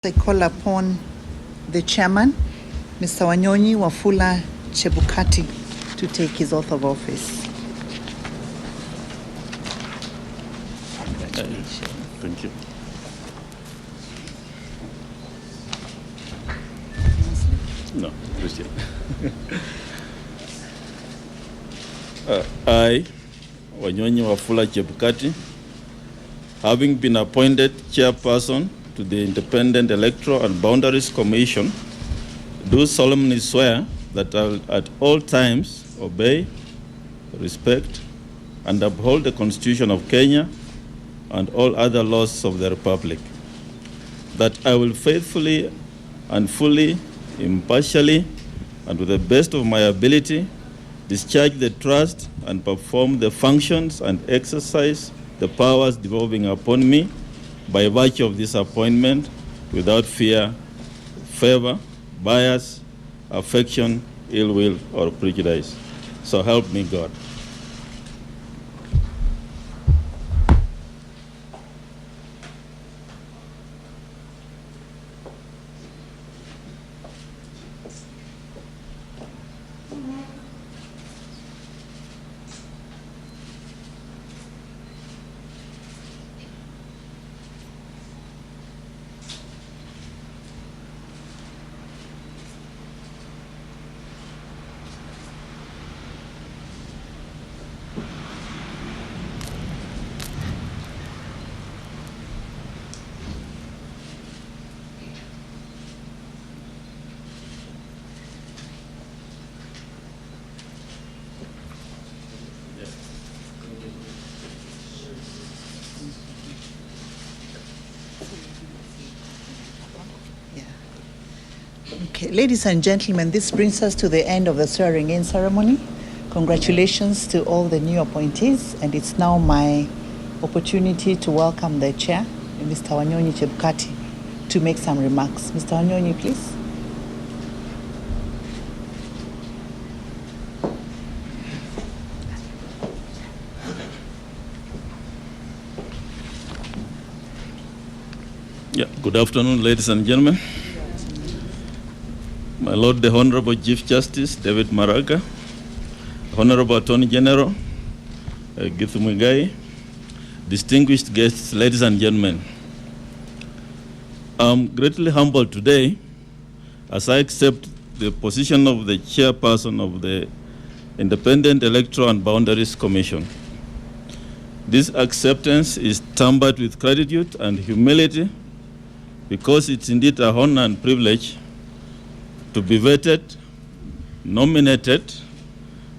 I call upon the chairman, Mr. Wanyonyi Wafula Chebukati, to take his oath of office. Congratulations. Thank you. No, Christian. I, Wanyonyi Wafula Chebukati, having been appointed chairperson to the Independent Electoral and Boundaries Commission, do solemnly swear that I will at all times obey, respect, and uphold the Constitution of Kenya and all other laws of the Republic. That I will faithfully and fully, impartially, and with the best of my ability, discharge the trust and perform the functions and exercise the powers devolving upon me by virtue of this appointment without fear, favor, bias, affection, ill will, or prejudice. So help me God. Okay, ladies and gentlemen, this brings us to the end of the swearing-in ceremony. Congratulations to all the new appointees, and it's now my opportunity to welcome the chair, Mr. Wanyonyi Chebukati, to make some remarks. Mr. Wanyonyi, please. Good afternoon, ladies and gentlemen. My Lord, the Honorable Chief Justice David Maraga, Honorable Attorney General Githu Muigai, distinguished guests, ladies and gentlemen. I'm greatly humbled today as I accept the position of the chairperson of the Independent Electoral and Boundaries Commission. This acceptance is tempered with gratitude and humility because it's indeed a honor and privilege to be vetted, nominated,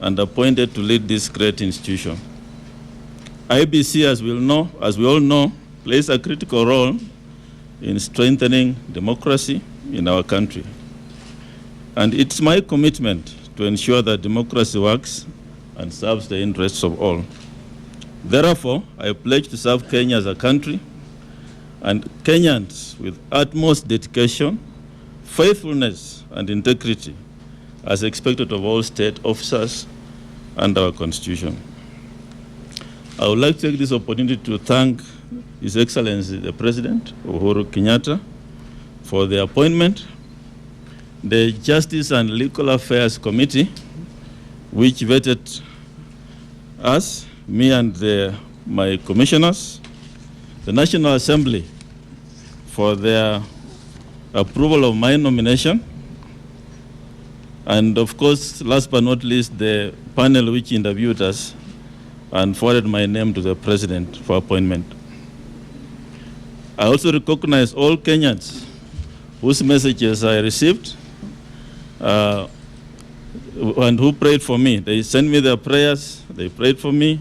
and appointed to lead this great institution. IEBC, as we all know, plays a critical role in strengthening democracy in our country. And it's my commitment to ensure that democracy works and serves the interests of all. Therefore, I pledge to serve Kenya as a country and Kenyans with utmost dedication, faithfulness, and integrity as expected of all state officers and our Constitution. I would like to take this opportunity to thank His Excellency the President, Uhuru Kenyatta, for the appointment, the Justice and Legal Affairs Committee, which vetted us, me and my commissioners, the National Assembly for their approval of my nomination, and of course, last but not least, the panel which interviewed us and forwarded my name to the President for appointment. I also recognize all Kenyans whose messages I received and who prayed for me. They sent me their prayers, they prayed for me,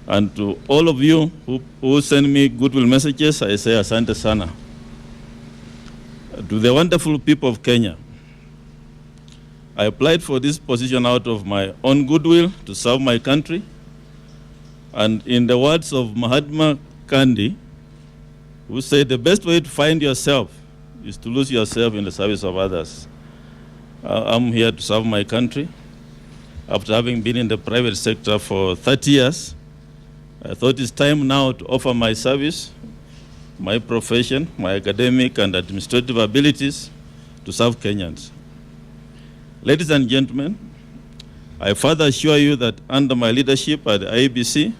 and to all of you who send me goodwill messages, I say asante sana. To the wonderful people of Kenya, I applied for this position out of my own goodwill to serve my country. And in the words of Mahatma Gandhi, who said the best way to find yourself is to lose yourself in the service of others. I'm here to serve my country. After having been in the private sector for 30 years, I thought it's time now to offer my service my profession, my academic and administrative abilities to serve Kenyans. Ladies and gentlemen, I further assure you that under my leadership at the IEBC,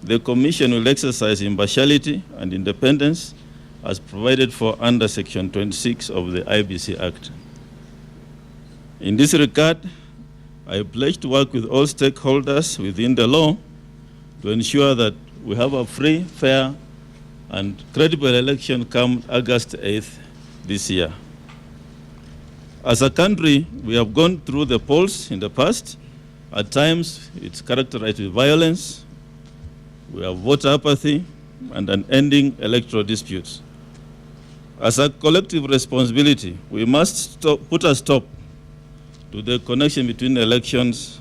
the Commission will exercise impartiality and independence as provided for under Section 26 of the IEBC Act. In this regard, I pledge to work with all stakeholders within the law to ensure that we have a free, fair, and credible election come August 8th this year. As a country, we have gone through the polls in the past. At times, it's characterized with violence. We have voter apathy and unending electoral disputes. As a collective responsibility, we must put a stop to the connection between elections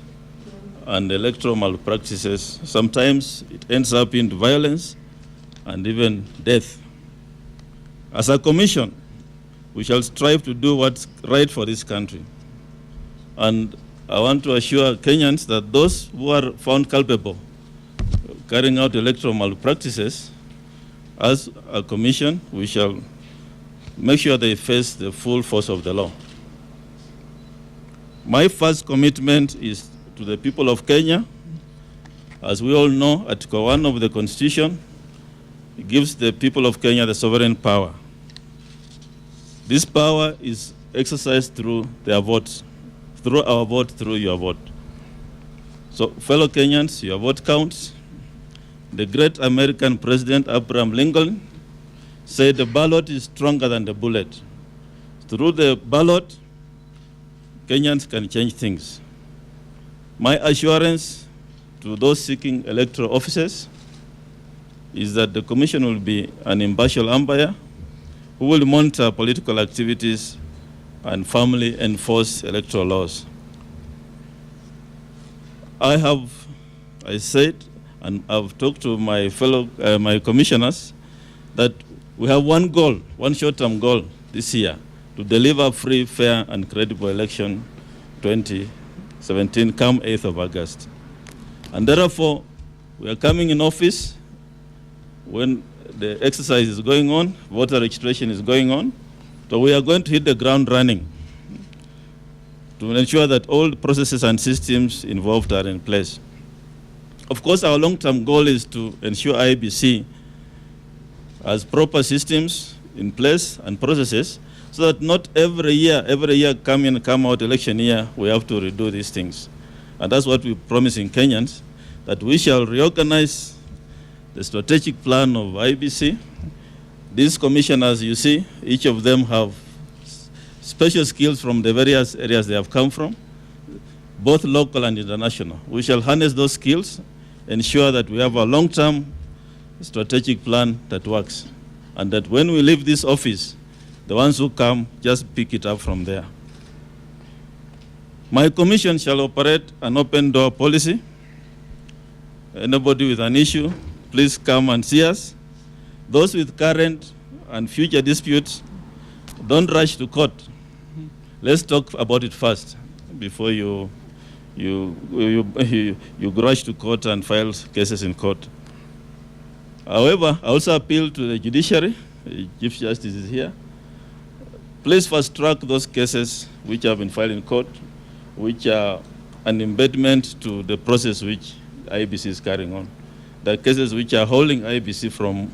and electoral malpractices. Sometimes it ends up in violence and even death. As a commission, we shall strive to do what's right for this country. And I want to assure Kenyans that those who are found culpable of carrying out electoral malpractices, as a commission, we shall make sure they face the full force of the law. My first commitment is to the people of Kenya. As we all know, Article 1 of the Constitution gives the people of Kenya the sovereign power. This power is exercised through their votes, through our vote, through your vote. So, fellow Kenyans, your vote counts. The great American President Abraham Lincoln said the ballot is stronger than the bullet. Through the ballot, Kenyans can change things. My assurance to those seeking electoral offices is that the Commission will be an impartial umpire who will monitor political activities and firmly enforce electoral laws. I said, and I've talked to my fellow, my commissioners, that we have one goal, one short-term goal this year, to deliver free, fair, and credible election 2017 come 8th of August. And therefore, we are coming in office when the exercise is going on, voter registration is going on, so we are going to hit the ground running to ensure that all the processes and systems involved are in place. Of course, our long-term goal is to ensure IEBC has proper systems in place and processes so that not every year come in, come out election year, we have to redo these things. And that's what we promise in Kenyans, that we shall reorganize the strategic plan of IEBC. These commissioners, you see, each of them have special skills from the various areas they have come from, both local and international. We shall harness those skills, ensure that we have a long-term strategic plan that works, and that when we leave this office, the ones who come just pick it up from there. My commission shall operate an open door policy. Anybody with an issue, please come and see us. Those with current and future disputes, don't rush to court. Let's talk about it first before you rush to court and file cases in court. However, I also appeal to the judiciary. The Chief Justice is here. Please fast track those cases which have been filed in court, which are an embedment to the process which IEBC is carrying on. The cases which are holding IEBC from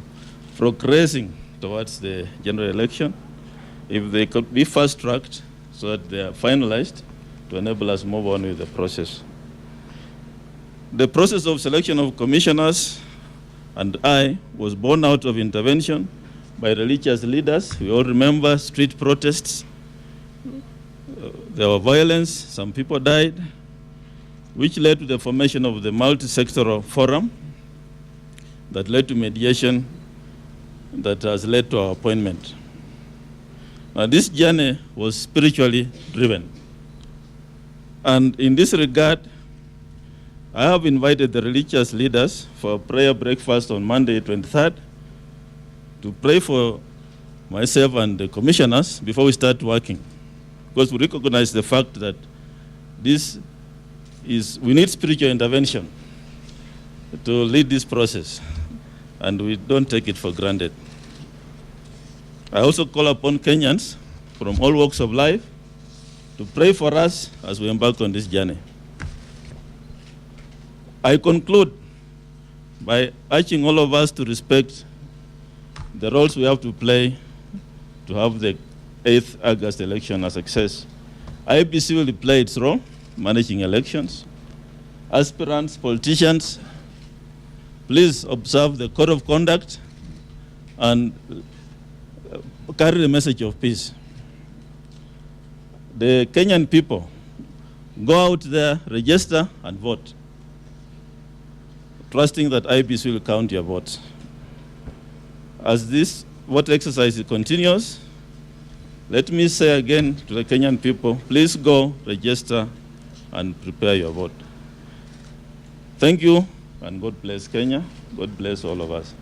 progressing towards the general election, if they could be fast tracked so that they are finalized to enable us to move on with the process. The process of selection of commissioners and I was born out of intervention by religious leaders. We all remember street protests. There was violence, some people died, which led to the formation of the multi-sectoral forum that led to mediation that has led to our appointment. Now, this journey was spiritually driven. And in this regard, I have invited the religious leaders for a prayer breakfast on Monday, 23rd, to pray for myself and the commissioners before we start working. Because we recognize the fact that we need spiritual intervention to lead this process, and we don't take it for granted. I also call upon Kenyans from all walks of life to pray for us as we embark on this journey. I conclude by urging all of us to respect the roles we have to play to have the 8th August election a success. IEBC will play its role managing elections. Aspirants, politicians, please observe the code of conduct and carry the message of peace. The Kenyan people, go out there, register and vote, trusting that IEBC will count your votes. As this vote exercise continues, let me say again to the Kenyan people, please go, register, and prepare your vote. Thank you, and God bless Kenya. God bless all of us.